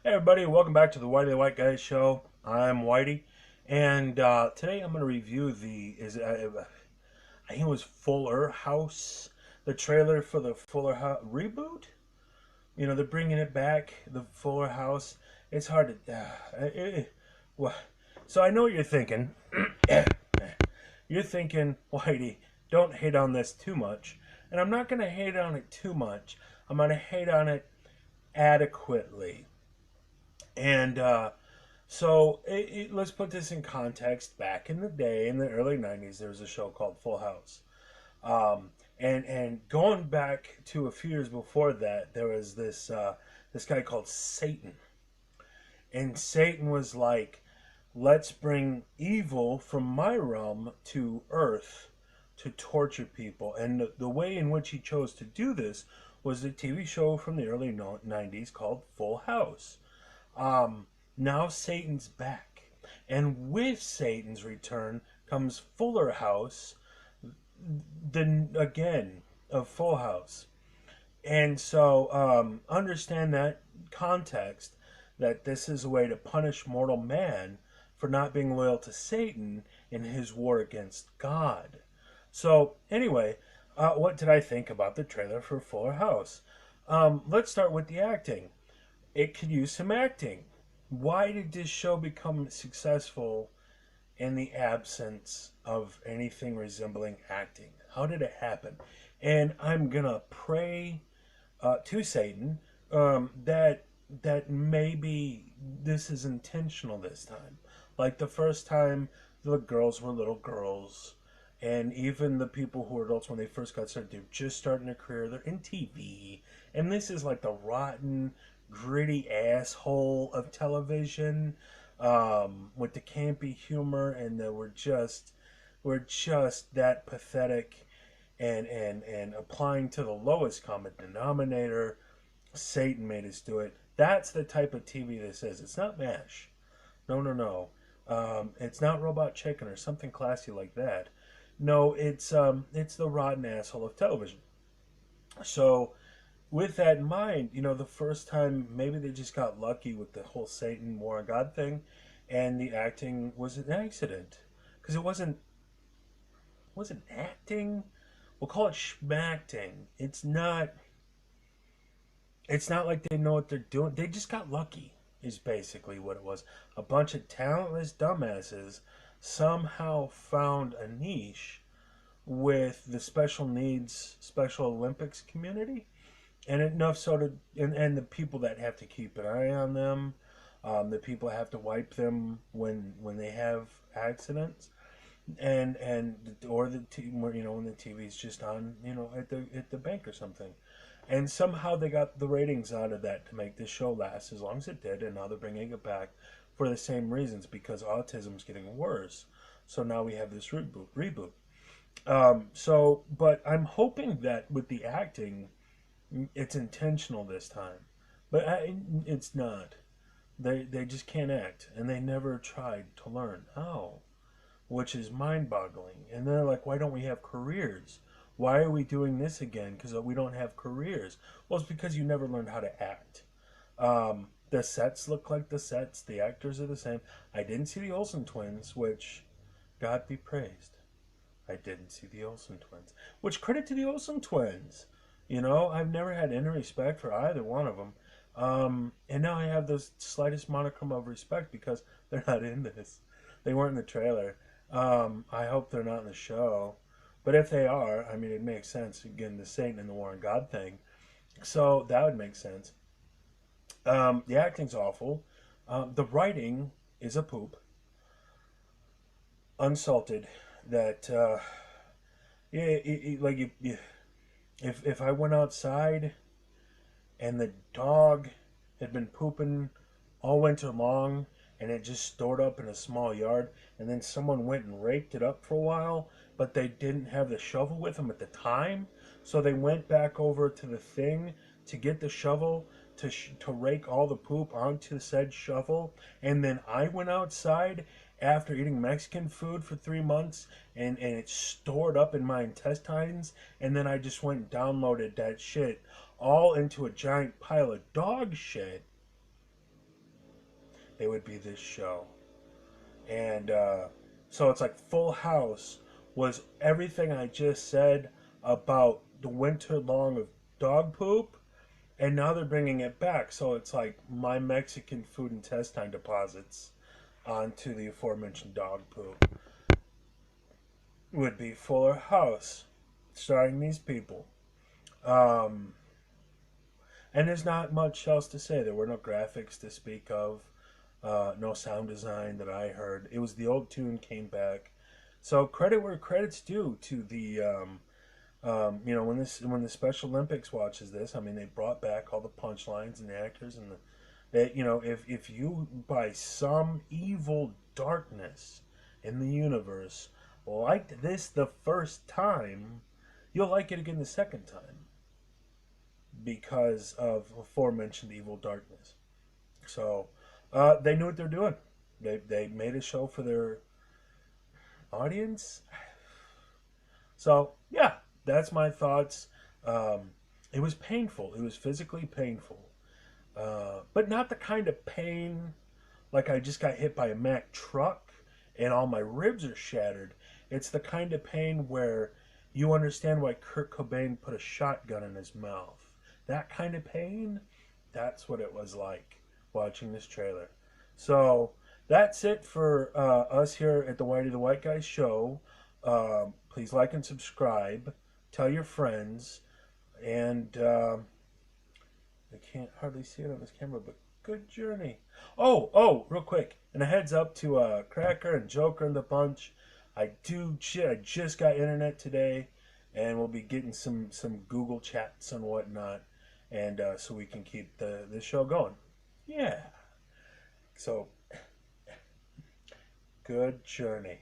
Hey everybody, welcome back to the Whitey the White Guy Show. I'm Whitey, and today I'm going to review I think it was Fuller House, the trailer for the Fuller House reboot. You know, they're bringing it back, the Fuller House. It's hard to, well, so I know what you're thinking. You're thinking, Whitey, don't hate on this too much, and I'm not going to hate on it too much. I'm going to hate on it adequately. And let's put this in context. Back in the day, in the early '90s, there was a show called Full House. And going back to a few years before that, there was this guy called Satan, and Satan was like, "Let's bring evil from my realm to Earth to torture people." And the way in which he chose to do this was a TV show from the early '90s called Full House. Now Satan's back. And with Satan's return comes Fuller House, again, of Full House. And so understand that context, that this is a way to punish mortal man for not being loyal to Satan in his war against God. So, anyway, what did I think about the trailer for Fuller House? Let's start with the acting. It could use some acting. Why did this show become successful in the absence of anything resembling acting? How did it happen? And I'm gonna pray to Satan that maybe this is intentional this time. Like the first time, the girls were little girls, and even the people who were adults when they first got started, they're just starting their career. They're in TV, and this is like the rotten, gritty asshole of television, with the campy humor, and we're just that pathetic, and applying to the lowest common denominator. Satan made us do it. That's the type of TV this is. It's not MASH. No, no, no. It's not Robot Chicken or something classy like that. No, it's the rotten asshole of television. So, with that in mind, the first time maybe they just got lucky with the whole Satan war on God thing, and the acting was an accident because it wasn't acting. We'll call it schmacting. It's not like they know what they're doing. They just got lucky, is basically what it was. A bunch of talentless dumbasses somehow found a niche with the special needs Special Olympics community, and enough so to and the people that have to keep an eye on them, the people that have to wipe them when they have accidents, and or the team where when the TV's just on at the bank or something. And somehow they got the ratings out of that to make this show last as long as it did, and now they're bringing it back for the same reasons, because autism's getting worse. So now we have this reboot. But I'm hoping that with the acting, it's intentional this time, but it's not. They just can't act, and they never tried to learn how, which is mind-boggling. And they're like, "Why don't we have careers? Why are we doing this again? Because we don't have careers." Well, it's because you never learned how to act. The sets look like the sets. The actors are the same. I didn't see the Olsen twins, which, God be praised, I didn't see the Olsen twins. Which, credit to the Olsen twins. I've never had any respect for either one of them. And now I have the slightest modicum of respect because they're not in this. They weren't in the trailer. I hope they're not in the show. But if they are, I mean, it makes sense. Again, the Satan and the War on God thing. So that would make sense. The acting's awful. The writing is a poop. Unsalted. That, yeah, like if I went outside and the dog had been pooping all winter long, and it just stored up in a small yard, and then someone went and raked it up for a while, but they didn't have the shovel with them at the time, so they went back over to the thing to get the shovel to rake all the poop onto said shovel, and then I went outside after eating Mexican food for 3 months, and it stored up in my intestines, and then I just went and downloaded that shit all into a giant pile of dog shit. it would be this show. And so it's like Full House was everything I just said about the winter long of dog poop, and now they're bringing it back. So it's like my Mexican food intestine deposits onto the aforementioned dog poop would be Fuller House, starring these people. Um, and there's not much else to say. There were no graphics to speak of, no sound design that I heard. It was the old tune came back. So credit where credit's due to the when the Special Olympics watches this. I mean, they brought back all the punchlines and the actors and if you by some evil darkness in the universe liked this the first time, you'll like it again the second time because of aforementioned evil darkness. So they knew what they're doing. They made a show for their audience. So yeah, that's my thoughts. It was painful. It was physically painful, but not the kind of pain like I just got hit by a Mack truck and all my ribs are shattered. It's the kind of pain where you understand why Kurt Cobain put a shotgun in his mouth. That kind of pain, that's what it was like watching this trailer. So that's it for us here at the Whitey the White Guy Show. Please like and subscribe. Tell your friends. And I can't hardly see it on this camera, but good journey. Oh, real quick. And a heads up to Cracker and Joker and the bunch. I just got internet today, and we'll be getting some Google chats and whatnot, and so we can keep the show going. Yeah. So, good journey.